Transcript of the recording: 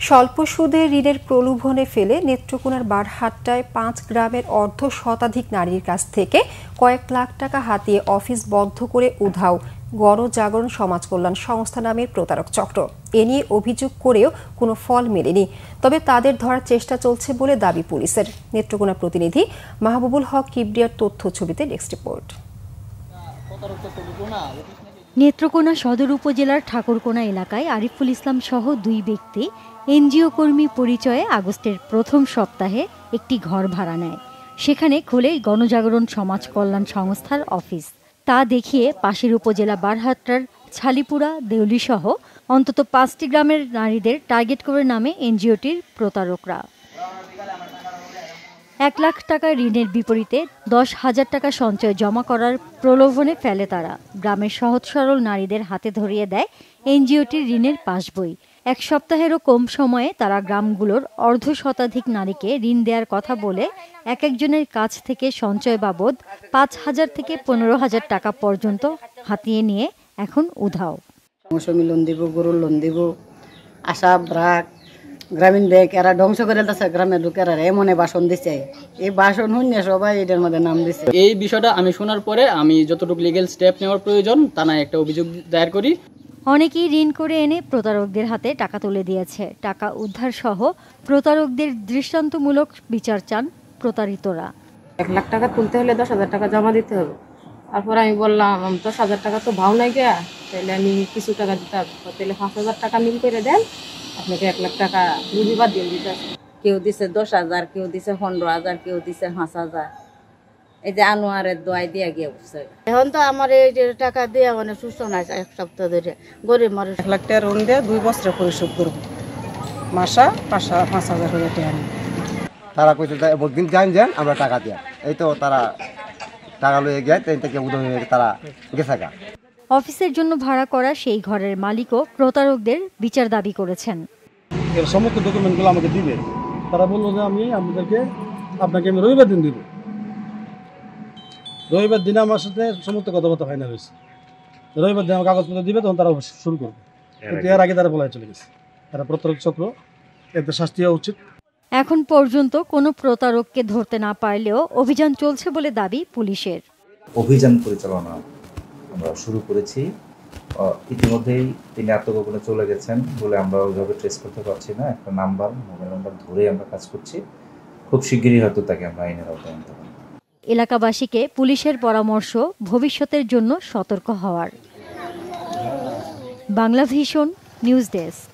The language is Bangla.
স্বল্প সুদে ঋণের প্রলোভনে ফেলে নেত্রকোনার বারহাট্টায় 5 গ্রামের অর্ধ শতাধিক নারীর কাছ থেকে কয়েক লাখ টাকা হাতিয়ে অফিস বন্ধ করে উধাও গণজাগরণ সমাজ কল্যাণ সংস্থা নামের প্রতারক চক্র। এ নিয়ে অভিযোগ করেও কোনো ফল মেলেনি, তবে তাদের ধরার চেষ্টা চলছে বলে দাবি পুলিশের। নেত্রকোনা প্রতিনিধি মাহবুবুল হক কিবরিয়ার তথ্য ছবিতে ডেস্ক রিপোর্ট। নেত্রকোনা সদর উপজেলার ঠাকুরকোনা এলাকায় আরিফুল ইসলাম সহ 2 ব্যক্তি এনজিও কর্মী পরিচয়ে আগস্টের প্রথম সপ্তাহে একটি ঘর ভাড়া নেয়। সেখানে খোলে গণজাগরণ সমাজ কল্যাণ সংস্থার অফিস। তা দেখিয়ে পাশের উপজেলা বারহাট্টার ছালিপুরা দেউলি সহ অন্তত 5টি গ্রামের নারীদের টার্গেট করে নামে এনজিওটির প্রতারকরা। 1 লাখ টাকা ঋণের বিপরীতে 10,000 টাকা সঞ্চয় জমা করার প্রলোভনে ফেলে তারা। গ্রামের সহজ সরল নারীদের হাতে ধরিয়ে দেয় এনজিওটির ঋণের পাসবই। 1 সপ্তাহেরও কম সময়ে তারা গ্রামগুলোর অর্ধ শতাধিক নারীকে ঋণ দেওয়ার কথা বলে এক একজনের কাছ থেকে সঞ্চয় বাবদ 5,000 থেকে 15,000 টাকা পর্যন্ত হাতিয়ে নিয়ে এখন উধাও। লোন দিব, গরুর লোন দিব, আশা ব্রাক গ্রামীণ ব্যাংক এরা ধ্বংস করে দিচ্ছে। গ্রামের লোকেরা এমন ভাষণ দিচ্ছে, এই ভাষণ শুনে সবাই এটার মধ্যে নাম দিচ্ছে। এই বিষয়টা আমি শোনার পরে আমি যতটুকু লিগ্যাল স্টেপ নেওয়ার প্রয়োজন তা না একটা অভিযোগ দায়ের করি। অনেকেই ঋণ করে এনে প্রতারকদের হাতে টাকা তুলে দিয়েছে। টাকা উদ্ধার সহ প্রতারকদের দৃষ্টান্তমূলক বিচার চান প্রতারিতরা। 1 লাখ টাকা তুলতে হলে 10,000 টাকা জমা দিতে হবে। তারপর আমি বললাম 10,000 টাকা তো ভাও নাই গিয়া, তাহলে আমি কিছু টাকা দিতে হবে, তাহলে 5,000 টাকা মিল করে দেন, আপনাকে 1 লাখ টাকা রুজিবাদ দিয়ে দিতে হবে। কেউ দিছে 10,000, কেউ দিছে 15,000, কেউ দিছে 5,000। এই যে আনোয়ারের দোয়াই দিয়ে গিয়ে বসছে। এখন তো আমার এই যে টাকা দিয়ে মানে সুস্থ নাই, 1 সপ্তাহ ধরে গরিব মানুষ। 1 লাখ টাকা ঋণ দিয়ে 2 বছরে পরিশোধ করবো, মাসা 5,000 করে টাকা। তারা কইতে দিন যান আমরা টাকা দিয়া, এই তো তারা টাকা লয়ে গিয়ে থেকে উদয় হয়ে তারা গেছে গা। অফিসের জন্য ভাড়া করা সেই ঘরের মালিকও প্রতারকদের বিচার দাবি করেছেন। এর সমস্ত ডকুমেন্টগুলো আমাকে দিবে। তারা বললো যে আপনাকে আমি রবিবার দিন দিব। রবিবার দিনে আমার সাথে সমস্ত কথাবার্তা ফাইনাল হয়েছে। রবিবার দিন আমার কাগজপত্র দিবে, তখন তারা শুরু করবে। কিন্তু এর আগে তারা পলায় চলে গেছে। তারা প্রতারক চক্র, এতে শাস্তি হওয়া উচিত। এখন পর্যন্ত কোনো প্রতারককে ধরতে না পারলেও অভিযান চলছে বলে দাবি পুলিশের। অভিযান পরিচালনা আমরা শুরু করেছি। ইতিমধ্যেই তিনি আত্মগোপনে চলে গেছেন বলে আমরা ওইভাবে ট্রেস করতে পারছি না। একটা মোবাইল নাম্বার ধরে আমরা কাজ করছি। খুব শিগগিরই হয়তো তাকে আমরা আইনের আওতায় আনতে পারব। এলাকাবাসীকে পুলিশের পরামর্শ ভবিষ্যতের জন্য সতর্ক হওয়ার। Bangla vision news desk.